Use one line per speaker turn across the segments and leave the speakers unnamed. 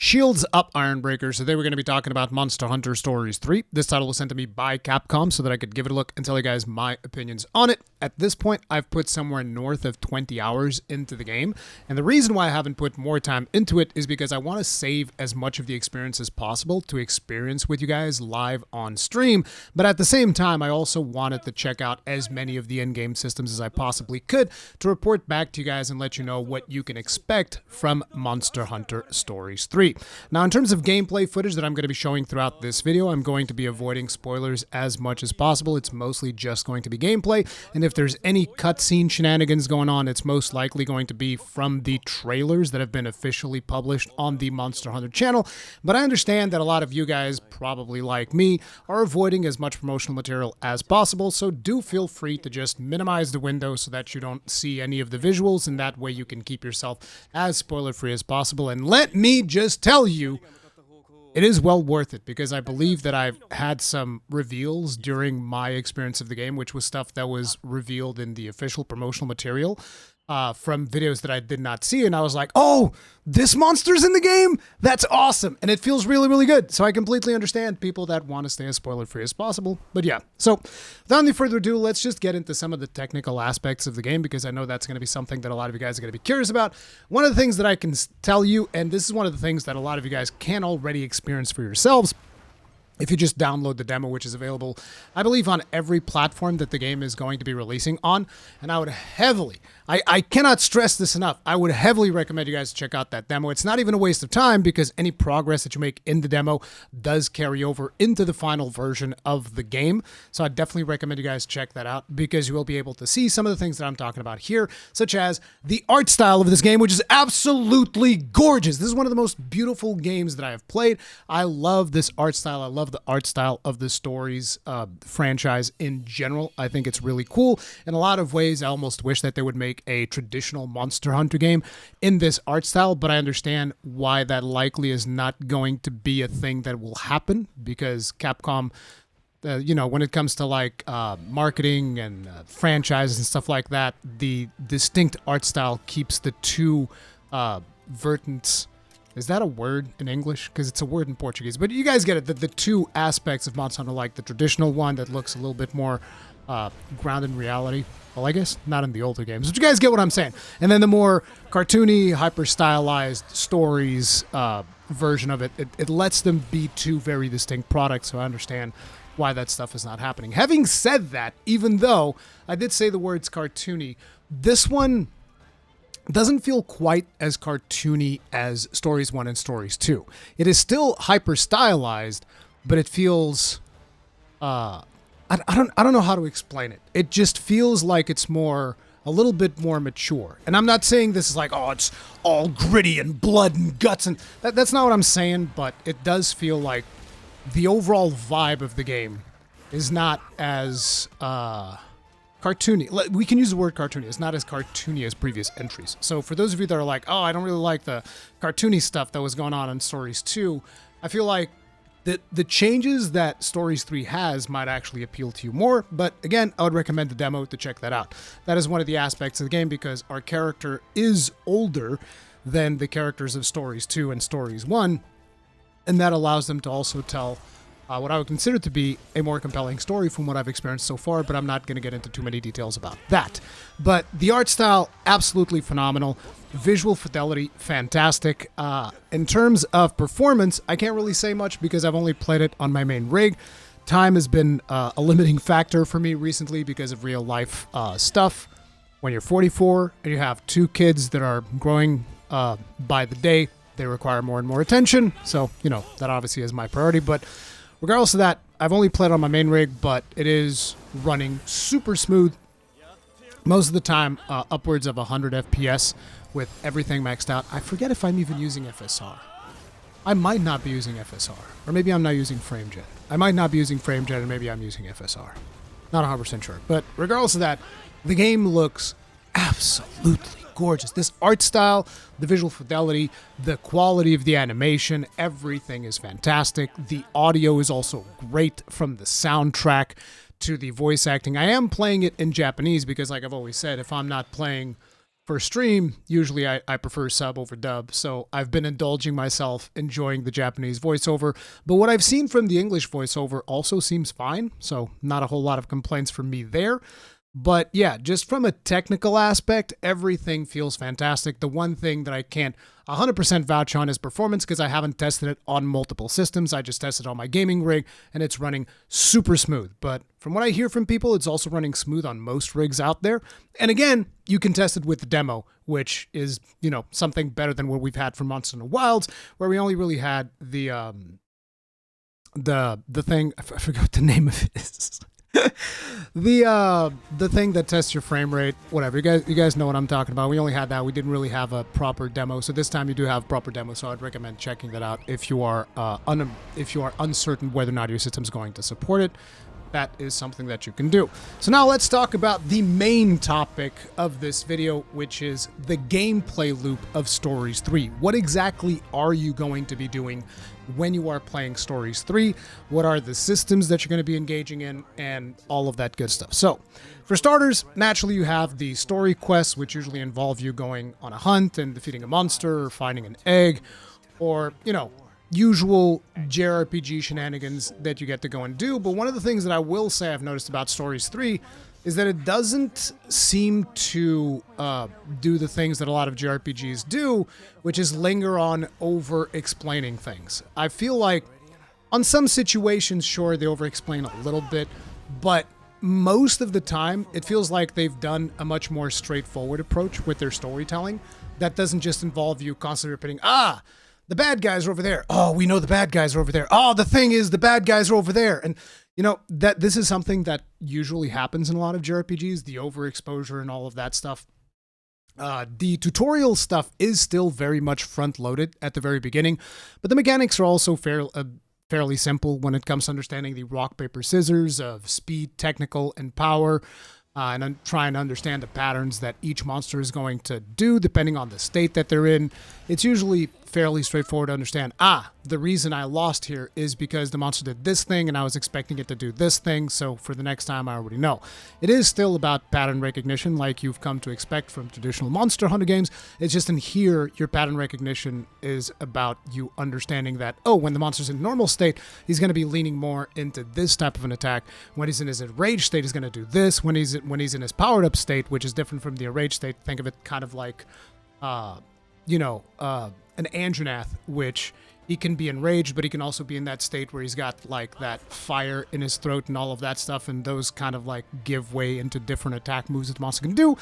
Shields up, Ironbreakers. Today we're going to be talking about Monster Hunter Stories 3. This title was sent to me by Capcom so that I could give it a look and tell you guys my opinions on it. At this point, I've put somewhere north of 20 hours into the game, and the reason why I haven't put more time into it is because I want to save as much of the experience as possible to experience with you guys live on stream, but at the same time, I also wanted to check out as many of the in-game systems as I possibly could to report back to you guys and let you know what you can expect from Monster Hunter Stories 3. Now, in terms of gameplay footage that I'm going to be showing throughout this video, I'm going to be avoiding spoilers as much as possible. It's mostly just going to be gameplay, and if there's any cutscene shenanigans going on, it's most likely going to be from the trailers that have been officially published on the Monster Hunter channel. But I understand that a lot of you guys, probably like me, are avoiding as much promotional material as possible, so do feel free to just minimize the window so that you don't see any of the visuals, and that way you can keep yourself as spoiler-free as possible. And let me just tell you, it is well worth it, because I believe that I've had some reveals during my experience of the game, which was stuff that was revealed in the official promotional material from videos that I did not see, and I was like, oh, this monster's in the game? That's awesome, and it feels really, really good. So I completely understand people that want to stay as spoiler-free as possible, but yeah. So without any further ado, let's just get into some of the technical aspects of the game, because I know that's going to be something that a lot of you guys are going to be curious about. One of the things that I can tell you, and this is one of the things that a lot of you guys can already experience for yourselves, if you just download the demo, which is available, I believe, on every platform that the game is going to be releasing on. And I would heavily, I cannot stress this enough, I would heavily recommend you guys check out that demo. It's not even a waste of time, because any progress that you make in the demo does carry over into the final version of the game. So I definitely recommend you guys check that out, because you will be able to see some of the things that I'm talking about here, such as the art style of this game, which is absolutely gorgeous. This is one of the most beautiful games that I have played. I love this art style. I love the art style of the Stories franchise in general. I think it's really cool. In a lot of ways, I almost wish that they would make a traditional Monster Hunter game in this art style, but I understand why that likely is not going to be a thing that will happen, because Capcom, you know, when it comes to like marketing and franchises and stuff like that, the distinct art style keeps the two vertents. Is that a word in English? Because it's a word in Portuguese. But you guys get it. The two aspects of Monster Hunter, like the traditional one that looks a little bit more grounded in reality. Well, I guess not in the older games. But you guys get what I'm saying. And then the more cartoony, hyper-stylized Stories version of it, it lets them be two very distinct products. So I understand why that stuff is not happening. Having said that, even though I did say the words cartoony, this one doesn't feel quite as cartoony as Stories 1 and Stories 2. It is still hyper stylized, but it feels I don't know how to explain it. It just feels like it's a little bit more mature. And I'm not saying this is like, oh, it's all gritty and blood and guts, and that's not what I'm saying, but it does feel like the overall vibe of the game is not as cartoony. We can use the word cartoony. It's not as cartoony as previous entries. So for those of you that are like, oh, I don't really like the cartoony stuff that was going on in Stories 2, I feel like the changes that Stories 3 has might actually appeal to you more. But again, I would recommend the demo to check that out. That is one of the aspects of the game, because our character is older than the characters of Stories 2 and Stories 1, and that allows them to also tell what I would consider to be a more compelling story from what I've experienced so far, but I'm not going to get into too many details about that. But the art style, absolutely phenomenal. Visual fidelity, fantastic. In terms of performance, I can't really say much because I've only played it on my main rig. Time has been a limiting factor for me recently because of real life stuff. When you're 44 and you have two kids that are growing by the day, they require more and more attention. So, you know, that obviously is my priority. But regardless of that, I've only played on my main rig, but it is running super smooth. Most of the time, upwards of 100 FPS with everything maxed out. I forget if I'm even using FSR. I might not be using FSR. Or maybe I'm not using FrameGen. I might not be using FrameGen, and maybe I'm using FSR. Not 100% sure. But regardless of that, the game looks absolutely gorgeous. This art style, the visual fidelity, the quality of the animation, everything is fantastic. The audio is also great, from the soundtrack to the voice acting. I am playing it in Japanese because, like I've always said, if I'm not playing for stream, usually I prefer sub over dub, so I've been indulging myself enjoying the Japanese voiceover, but what I've seen from the English voiceover also seems fine, so not a whole lot of complaints from me there. But yeah, just from a technical aspect, everything feels fantastic. The one thing that I can't 100% vouch on is performance because I haven't tested it on multiple systems. I just tested it on my gaming rig and it's running super smooth. But from what I hear from people, it's also running smooth on most rigs out there. And again, you can test it with the demo, which is, you know, something better than what we've had for Monster Hunter Wilds, where we only really had the thing, I forgot what the name of it is. The thing that tests your frame rate, whatever. You guys know what I'm talking about. We only had that. We didn't really have a proper demo. So this time you do have proper demo. So I'd recommend checking that out if you are uncertain whether or not your system's going to support it. That is something that you can do. So now let's talk about the main topic of this video, which is the gameplay loop of Stories 3. What exactly are you going to be doing when you are playing Stories 3? What are the systems that you're going to be engaging in, and all of that good stuff. So for starters, naturally you have the story quests, which usually involve you going on a hunt and defeating a monster or finding an egg, or, you know, usual JRPG shenanigans that you get to go and do. But one of the things that I will say I've noticed about Stories 3 is that it doesn't seem to do the things that a lot of JRPGs do, which is linger on over-explaining things. I feel like on some situations, sure, they over-explain a little bit, but most of the time, it feels like they've done a much more straightforward approach with their storytelling that doesn't just involve you constantly repeating, the bad guys are over there. Oh, we know the bad guys are over there. Oh, the thing is the bad guys are over there. And, you know, that this is something that usually happens in a lot of JRPGs, the overexposure and all of that stuff. The tutorial stuff is still very much front-loaded at the very beginning, but the mechanics are also fairly simple when it comes to understanding the rock, paper, scissors of speed, technical, and power. And trying to understand the patterns that each monster is going to do depending on the state that they're in. It's usually fairly straightforward to understand, the reason I lost here is because the monster did this thing and I was expecting it to do this thing, so for the next time I already know. It is still about pattern recognition like you've come to expect from traditional Monster Hunter games. It's just in here, your pattern recognition is about you understanding that, when the monster's in normal state, he's going to be leaning more into this type of an attack. When he's in his enraged state, he's going to do this. When he's in his powered up state, which is different from the enraged state, think of it kind of like, an Anjanath, which he can be enraged, but he can also be in that state where he's got like that fire in his throat and all of that stuff, and those kind of like give way into different attack moves that the monster can do.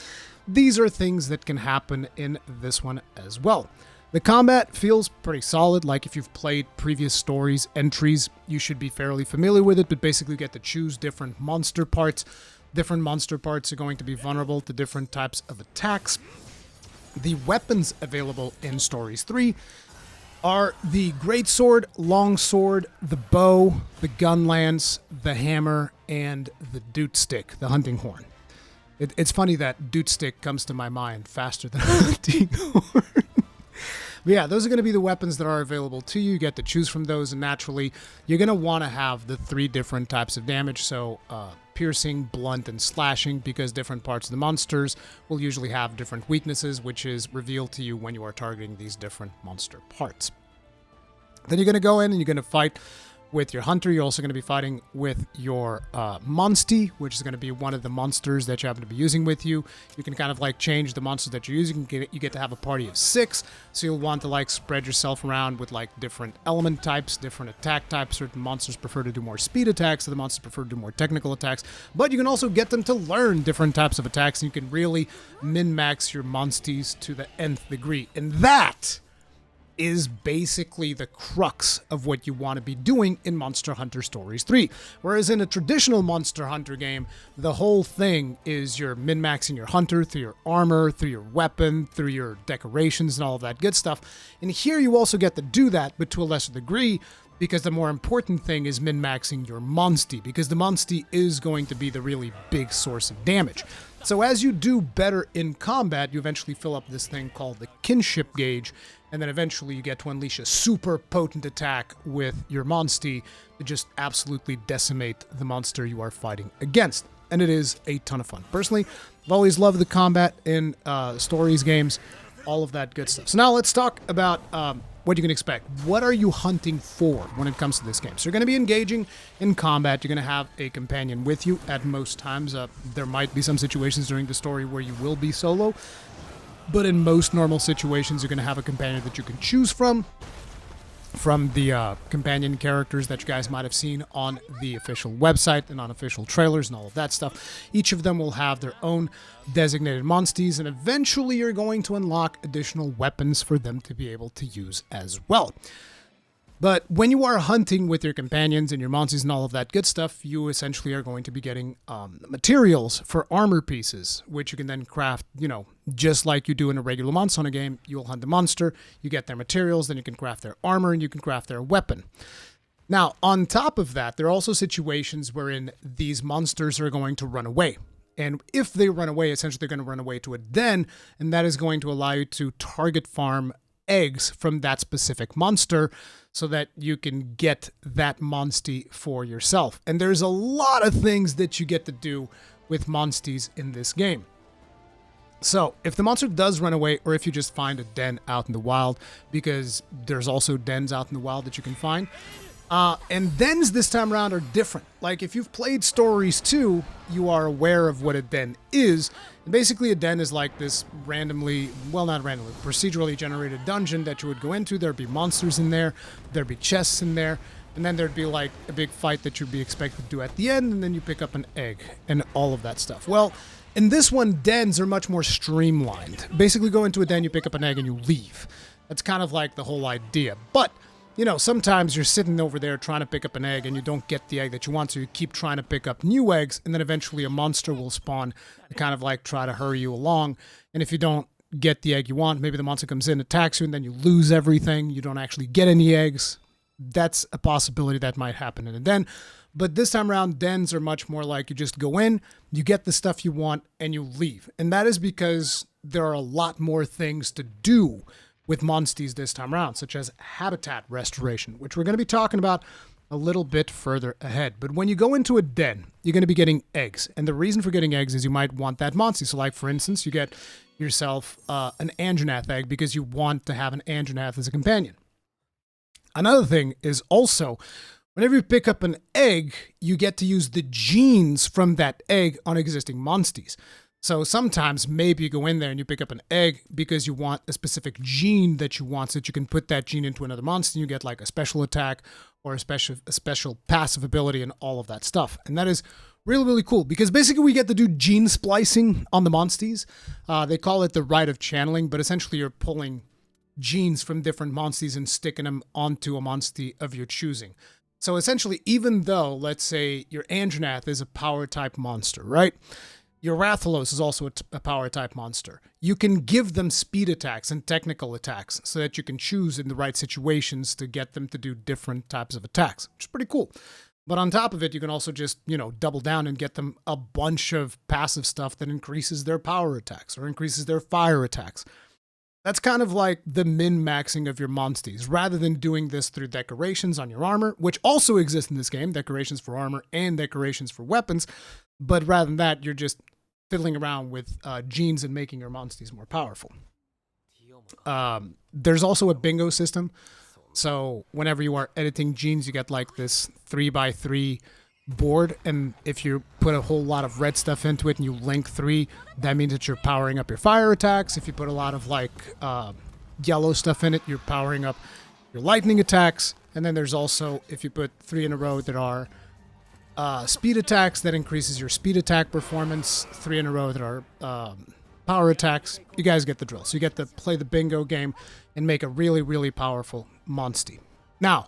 These are things that can happen in this one as well. The combat feels pretty solid. Like if you've played previous stories entries, you should be fairly familiar with it, but basically you get to choose different monster parts. Different monster parts are going to be vulnerable to different types of attacks. The weapons available in Stories 3 are the greatsword, longsword, the bow, the gun lance, the hammer, and the doot stick, the hunting horn. It's funny that doot stick comes to my mind faster than hunting horn. But yeah, those are going to be the weapons that are available to you. You get to choose from those, and naturally, you're going to want to have the 3 different types of damage. So, piercing, blunt, and slashing, because different parts of the monsters will usually have different weaknesses, which is revealed to you when you are targeting these different monster parts. Then you're going to go in and you're going to fight with your hunter. You're also going to be fighting with your Monstie, which is going to be one of the monsters that you happen to be using with you. You can kind of like change the monsters that you're using. You get to have a party of 6, so you'll want to like spread yourself around with like different element types, different attack types. Certain monsters prefer to do more speed attacks, other monsters prefer to do more technical attacks, but you can also get them to learn different types of attacks, and you can really min-max your Monsties to the nth degree. And that is basically the crux of what you want to be doing in Monster Hunter Stories 3. Whereas in a traditional Monster Hunter game, the whole thing is you're min-maxing your hunter through your armor, through your weapon, through your decorations and all of that good stuff. And here you also get to do that, but to a lesser degree, because the more important thing is min-maxing your Monstie, because the Monstie is going to be the really big source of damage. So as you do better in combat, you eventually fill up this thing called the kinship gauge, and then eventually you get to unleash a super potent attack with your Monstie to just absolutely decimate the monster you are fighting against. and it is a ton of fun. Personally, I've always loved the combat in stories games, all of that good stuff. So now let's talk about what you can expect. What are you hunting for when it comes to this game? So you're going to be engaging in combat. You're going to have a companion with you at most times. There might be some situations during the story where you will be solo, but in most normal situations, you're going to have a companion that you can choose from the companion characters that you guys might have seen on the official website and on official trailers and all of that stuff. Each of them will have their own designated monsties, and eventually you're going to unlock additional weapons for them to be able to use as well. But when you are hunting with your companions and your monsties and all of that good stuff, you essentially are going to be getting materials for armor pieces, which you can then craft, just like you do in a regular Monster Hunter game. You'll hunt the monster, you get their materials, then you can craft their armor, and you can craft their weapon. Now, on top of that, there are also situations wherein these monsters are going to run away. And if they run away, essentially they're going to run away to a den, and that is going to allow you to target farm eggs from that specific monster so that you can get that Monstie for yourself. And there's a lot of things that you get to do with Monsties in this game. So if the monster does run away, or if you just find a den out in the wild, because there's also dens out in the wild that you can find, and dens this time around are different. Like if you've played Stories 2, you are aware of what a den is. And basically a den is like this procedurally generated dungeon that you would go into. There'd be monsters in there, there'd be chests in there, and then there'd be like a big fight that you'd be expected to do at the end, and then you pick up an egg and all of that stuff. Well, in this one, dens are much more streamlined. Basically go into a den, you pick up an egg, and you leave. That's kind of like the whole idea. But sometimes you're sitting over there trying to pick up an egg and you don't get the egg that you want, so you keep trying to pick up new eggs, and then eventually a monster will spawn to kind of like try to hurry you along. And if you don't get the egg you want, maybe the monster comes in, attacks you, and then you lose everything. You don't actually get any eggs. That's a possibility that might happen in a den. But this time around, dens are much more like you just go in, you get the stuff you want, and you leave. And that is because there are a lot more things to do with Monsties this time around, such as habitat restoration, which we're going to be talking about a little bit further ahead. But when you go into a den, you're going to be getting eggs. And the reason for getting eggs is you might want that Monstie. So like, for instance, you get yourself an Anjanath egg because you want to have an Anjanath as a companion. Another thing is also, whenever you pick up an egg, you get to use the genes from that egg on existing Monsties. So sometimes maybe you go in there and you pick up an egg because you want a specific gene that you want, so that you can put that gene into another monster and you get like a special attack or a special passive ability and all of that stuff. And that is really, really cool because basically we get to do gene splicing on the Monsties. They call it the Rite of channeling, but essentially you're pulling genes from different Monsties and sticking them onto a Monstie of your choosing. So essentially, even though, let's say, your Anjanath is a power-type monster, right? Your Rathalos is also a power-type monster. You can give them speed attacks and technical attacks so that you can choose in the right situations to get them to do different types of attacks, which is pretty cool. But on top of it, you can also just, double down and get them a bunch of passive stuff that increases their power attacks or increases their fire attacks. That's kind of like the min-maxing of your Monsties, rather than doing this through decorations on your armor, which also exist in this game, decorations for armor and decorations for weapons. But rather than that, you're just fiddling around with genes and making your Monsties more powerful. There's also a bingo system. So whenever you are editing genes, you get like this 3x3 board, and if you put a whole lot of red stuff into it and you link 3, that means that you're powering up your fire attacks. If you put a lot of like yellow stuff in it, you're powering up your lightning attacks. And then there's also, if you put 3 in a row that are speed attacks, that increases your speed attack performance. 3 in a row that are power attacks. You guys get the drill. So you get to play the bingo game and make a really, really powerful Monstie. Now,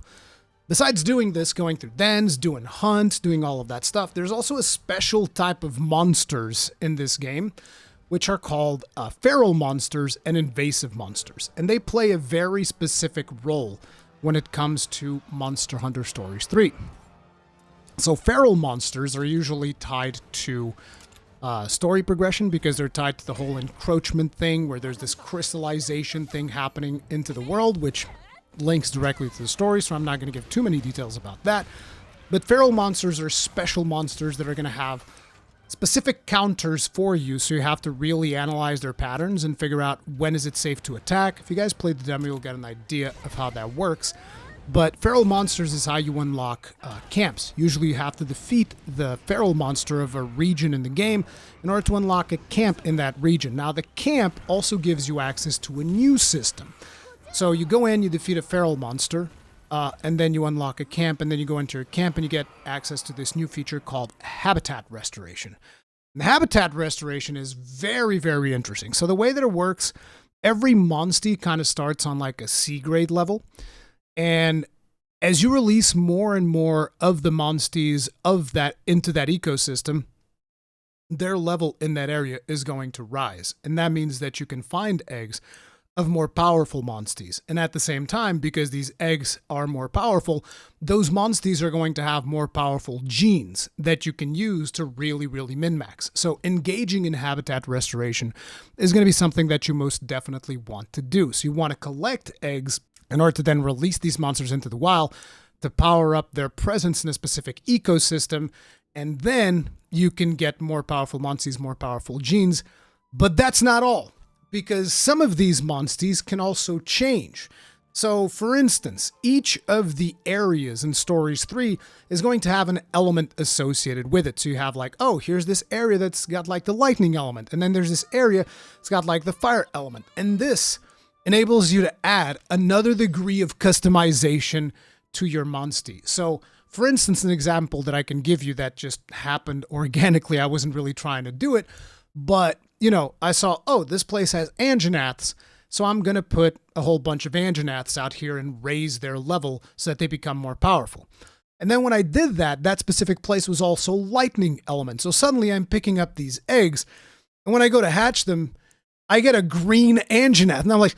besides doing this, going through dens, doing hunts, doing all of that stuff, there's also a special type of monsters in this game, which are called feral monsters and invasive monsters. And they play a very specific role when it comes to Monster Hunter Stories 3. So feral monsters are usually tied to story progression because they're tied to the whole encroachment thing where there's this crystallization thing happening into the world, which links directly to the story, so I'm not going to give too many details about that. But feral monsters are special monsters that are going to have specific counters for you, so you have to really analyze their patterns and figure out when is it safe to attack. If you guys played the demo, you'll get an idea of how that works. But feral monsters is how you unlock camps. Usually you have to defeat the feral monster of a region in the game in order to unlock a camp in that region. Now the camp also gives you access to a new system. So you go in, you defeat a feral monster, and then you unlock a camp, and then you go into your camp and you get access to this new feature called habitat restoration. And habitat restoration is very, very interesting. So the way that it works, every Monstie kind of starts on like a C grade level. And as you release more and more of the Monsties of that into that ecosystem, their level in that area is going to rise. And that means that you can find eggs of more powerful Monsties. And at the same time, because these eggs are more powerful, those Monsties are going to have more powerful genes that you can use to really, really min-max. So engaging in habitat restoration is going to be something that you most definitely want to do. So you want to collect eggs in order to then release these monsters into the wild to power up their presence in a specific ecosystem. And then you can get more powerful Monsties, more powerful genes. But that's not all, because some of these Monsties can also change. So, for instance, each of the areas in Stories 3 is going to have an element associated with it. So you have like, oh, here's this area that's got like the lightning element, and then there's this area that's got like the fire element. And this enables you to add another degree of customization to your Monstie. So, for instance, an example that I can give you that just happened organically, I wasn't really trying to do it, but, you know, I saw, oh, this place has Anjanaths, so I'm going to put a whole bunch of Anjanaths out here and raise their level so that they become more powerful. And then when I did that, that specific place was also lightning element. So suddenly I'm picking up these eggs, and when I go to hatch them, I get a green Anjanath, and I'm like,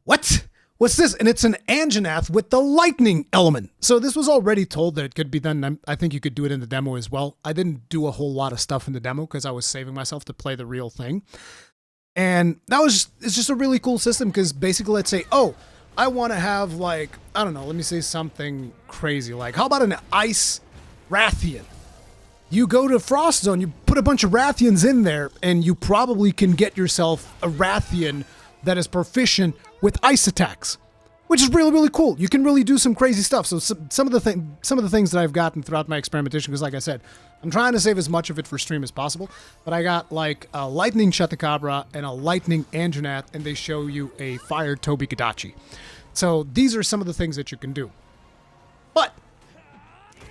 what? What's this? And it's an Anjanath with the lightning element. So this was already told that it could be done. I think you could do it in the demo as well. I didn't do a whole lot of stuff in the demo because I was saving myself to play the real thing. And it's just a really cool system because basically let's say, oh, I want to have like, I don't know, let me say something crazy. Like, how about an ice Rathian? You go to Frost Zone, you put a bunch of Rathians in there, and you probably can get yourself a Rathian that is proficient with ice attacks, which is really, really cool. You can really do some crazy stuff. So some of the things that I've gotten throughout my experimentation, because like I said, I'm trying to save as much of it for stream as possible, but I got like a lightning Chattacabra and a lightning Anjanath, and they show you a fire Tobi Kadachi. So these are some of the things that you can do. But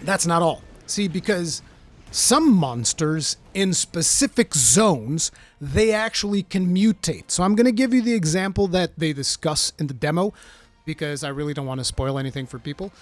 that's not all. See, because some monsters in specific zones, they actually can mutate. So I'm going to give you the example that they discuss in the demo because I really don't want to spoil anything for people.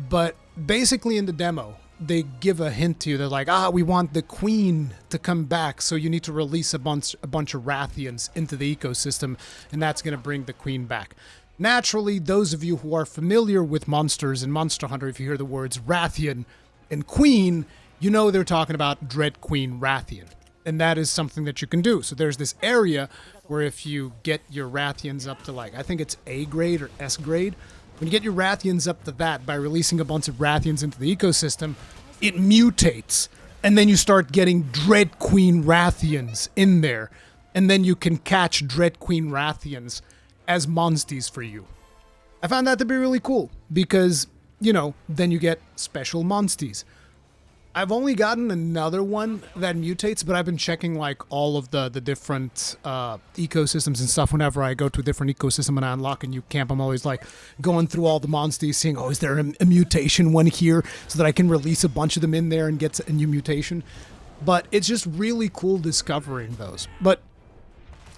But basically in the demo, they give a hint to you. They're like, we want the queen to come back, so you need to release a bunch of Rathians into the ecosystem, and that's going to bring the queen back. Naturally, those of you who are familiar with monsters in Monster Hunter, if you hear the words Rathian and queen, you know they're talking about Dread Queen Rathian. And that is something that you can do. So there's this area where if you get your Rathians up to like, I think it's A grade or S grade, when you get your Rathians up to that by releasing a bunch of Rathians into the ecosystem, it mutates. And then you start getting Dread Queen Rathians in there. And then you can catch Dread Queen Rathians as Monsties for you. I found that to be really cool because, you know, then you get special Monsties. I've only gotten another one that mutates, but I've been checking like all of the different ecosystems and stuff. Whenever I go to a different ecosystem and I unlock a new camp, I'm always like going through all the Monsties, seeing, oh, is there a mutation one here so that I can release a bunch of them in there and get a new mutation. But it's just really cool discovering those. But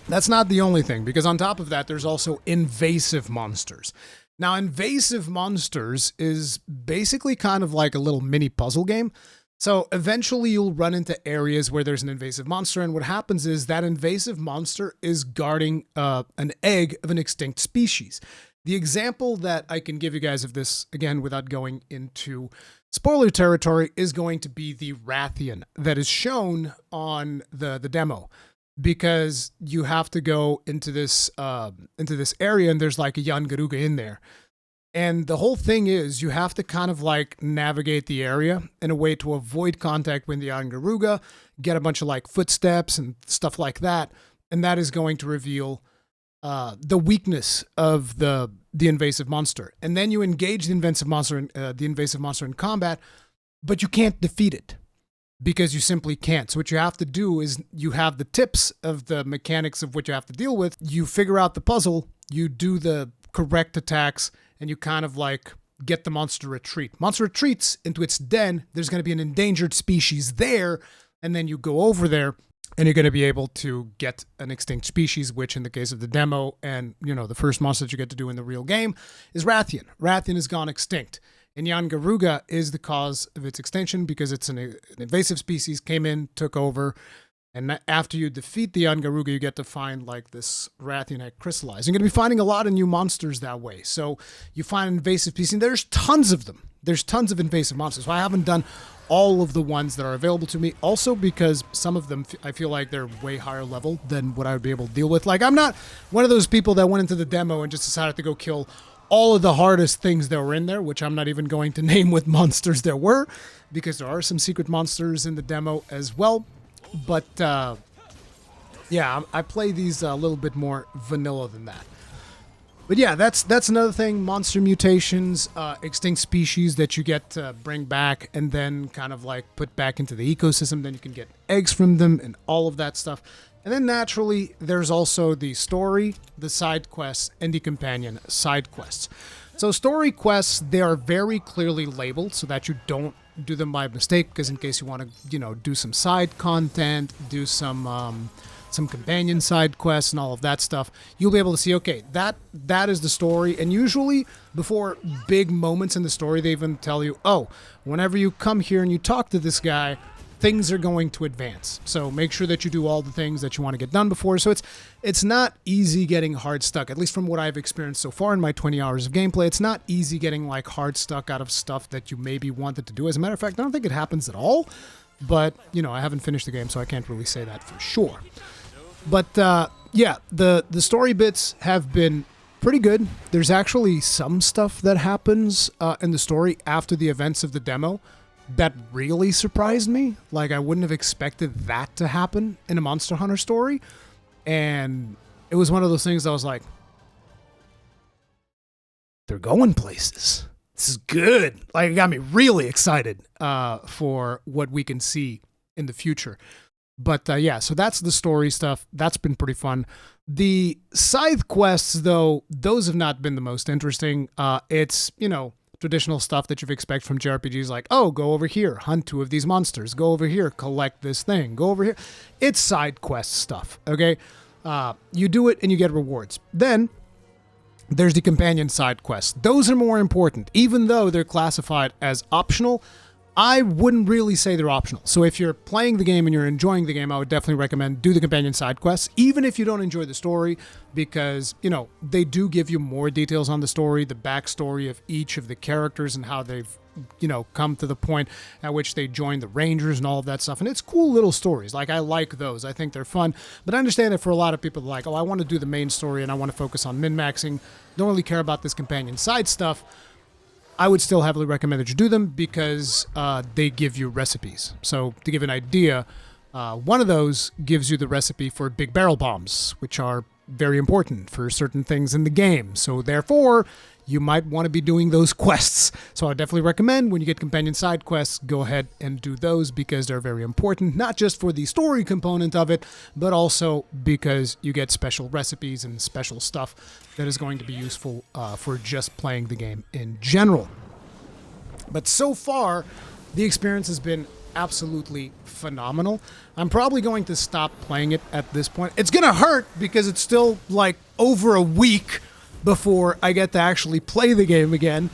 that's not the only thing, because on top of that, there's also invasive monsters. Now, invasive monsters is basically kind of like a little mini puzzle game. So eventually you'll run into areas where there's an invasive monster, and what happens is that invasive monster is guarding an egg of an extinct species. The example that I can give you guys of this, again, without going into spoiler territory, is going to be the Rathian that is shown on the demo. Because you have to go into this area, and there's like a Yangaruga in there. And the whole thing is you have to kind of like navigate the area in a way to avoid contact with the Angaruga, get a bunch of like footsteps and stuff like that. And that is going to reveal the weakness of the invasive monster. And then you engage the invasive monster in combat, but you can't defeat it because you simply can't. So what you have to do is you have the tips of the mechanics of what you have to deal with. You figure out the puzzle, you do the correct attacks, and you kind of like get the monster to retreat. Monster retreats into its den. There's going to be an endangered species there, and then you go over there, and you're going to be able to get an extinct species, which in the case of the demo and, you know, the first monster that you get to do in the real game is Rathian. Rathian has gone extinct. And Yangaruga is the cause of its extinction because it's an invasive species, came in, took over, and after you defeat the Yangaruga, you get to find like this Rathian egg crystallized. You're going to be finding a lot of new monsters that way. So you find an invasive species, and there's tons of them. There's tons of invasive monsters. So I haven't done all of the ones that are available to me. Also because some of them, I feel like they're way higher level than what I would be able to deal with. Like, I'm not one of those people that went into the demo and just decided to go kill all of the hardest things that were in there, which I'm not even going to name what monsters there were, because there are some secret monsters in the demo as well. But, yeah, I play these a little bit more vanilla than that. But yeah, that's another thing, monster mutations, extinct species that you get to bring back and then kind of like put back into the ecosystem. Then you can get eggs from them and all of that stuff. And then naturally, there's also the story, the side quests, and the companion side quests. So story quests, they are very clearly labeled so that you don't do them by mistake, because in case you want to, you know, do some side content, do some companion side quests and all of that stuff, you'll be able to see, okay, that is the story. And usually before big moments in the story, they even tell you, oh, whenever you come here and you talk to this guy, things are going to advance. So make sure that you do all the things that you want to get done before. So it's not easy getting hard stuck, at least from what I've experienced so far in my 20 hours of gameplay. It's not easy getting like hard stuck out of stuff that you maybe wanted to do. As a matter of fact, I don't think it happens at all, but you know, I haven't finished the game, so I can't really say that for sure. But yeah, the story bits have been pretty good. There's actually some stuff that happens in the story after the events of the demo that really surprised me. Like, I wouldn't have expected that to happen in a Monster Hunter story. And it was one of those things I was like, they're going places. This is good. Like, it got me really excited for what we can see in the future. But yeah, so that's the story stuff. That's been pretty fun. The side quests, though, those have not been the most interesting. It's, you know, traditional stuff that you'd expect from JRPGs, like, oh, go over here, hunt 2 of these monsters, go over here, collect this thing, go over here. It's side quest stuff, okay? You do it and you get rewards. Then there's the companion side quests. Those are more important. Even though they're classified as optional, I wouldn't really say they're optional. So if you're playing the game and you're enjoying the game, I would definitely recommend do the companion side quests, even if you don't enjoy the story, because, you know, they do give you more details on the story, the backstory of each of the characters and how they've, you know, come to the point at which they join the Rangers and all of that stuff. And it's cool little stories. Like, I like those. I think they're fun. But I understand that for a lot of people, like, oh, I want to do the main story and I want to focus on min-maxing, don't really care about this companion side stuff. I would still heavily recommend that you do them because they give you recipes. So to give an idea, one of those gives you the recipe for big barrel bombs, which are very important for certain things in the game. So therefore, you might want to be doing those quests. So I definitely recommend when you get companion side quests, go ahead and do those because they're very important, not just for the story component of it, but also because you get special recipes and special stuff that is going to be useful for just playing the game in general. But so far, the experience has been absolutely phenomenal. I'm probably going to stop playing it at this point. It's going to hurt because it's still like over a week before I get to actually play the game again.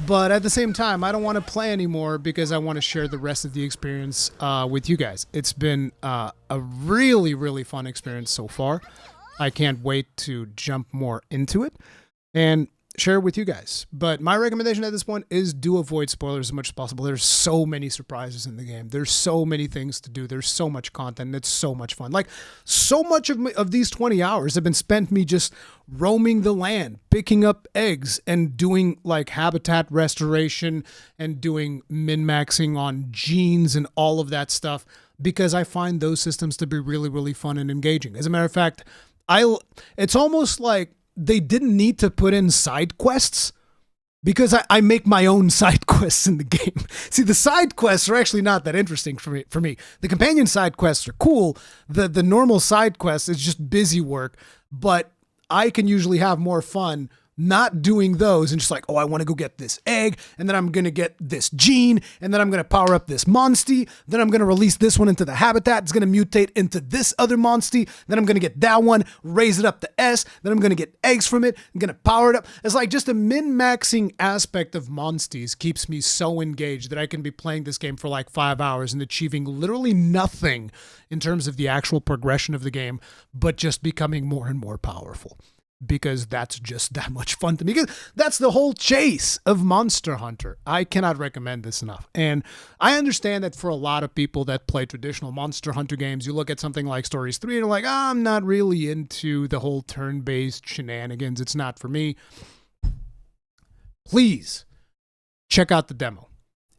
But at the same time, I don't want to play anymore because I want to share the rest of the experience with you guys. It's been a really, really fun experience so far. I can't wait to jump more into it. And share it with you guys. But my recommendation at this point is do avoid spoilers as much as possible. There's so many surprises in the game. There's so many things to do. There's so much content. And it's so much fun. Like, so much of these 20 hours have been spent me just roaming the land, picking up eggs, and doing like habitat restoration and doing min-maxing on genes and all of that stuff, because I find those systems to be really, really fun and engaging. As a matter of fact, it's almost like they didn't need to put in side quests, because I make my own side quests in the game. See, the side quests are actually not that interesting for me. The companion side quests are cool. The normal side quests is just busy work, but I can usually have more fun not doing those and just like, oh, I want to go get this egg, and then I'm going to get this gene, and then I'm going to power up this Monstie, then I'm going to release this one into the habitat, it's going to mutate into this other Monstie, then I'm going to get that one, raise it up to S, then I'm going to get eggs from it, I'm going to power it up. It's like just a min-maxing aspect of Monsties keeps me so engaged that I can be playing this game for like 5 hours and achieving literally nothing in terms of the actual progression of the game, but just becoming more and more powerful. Because that's just that much fun to me. Because that's the whole chase of Monster Hunter. I cannot recommend this enough. And I understand that for a lot of people that play traditional Monster Hunter games, you look at something like Stories 3 and you're like, I'm not really into the whole turn-based shenanigans. It's not for me. Please check out the demo.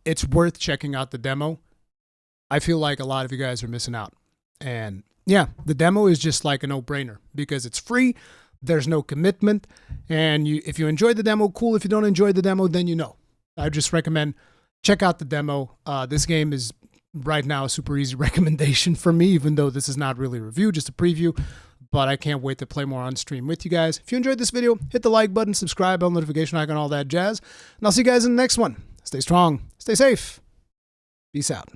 It's worth checking out the demo. I feel like a lot of you guys are missing out. And yeah, the demo is just like a no-brainer because it's free. There's no commitment, and if you enjoyed the demo, cool. If you don't enjoy the demo, then you know. I just recommend check out the demo. This game is right now a super easy recommendation for me, even though this is not really a review, just a preview. But I can't wait to play more on stream with you guys. If you enjoyed this video, hit the like button, subscribe, bell notification icon, all that jazz. And I'll see you guys in the next one. Stay strong, stay safe, peace out.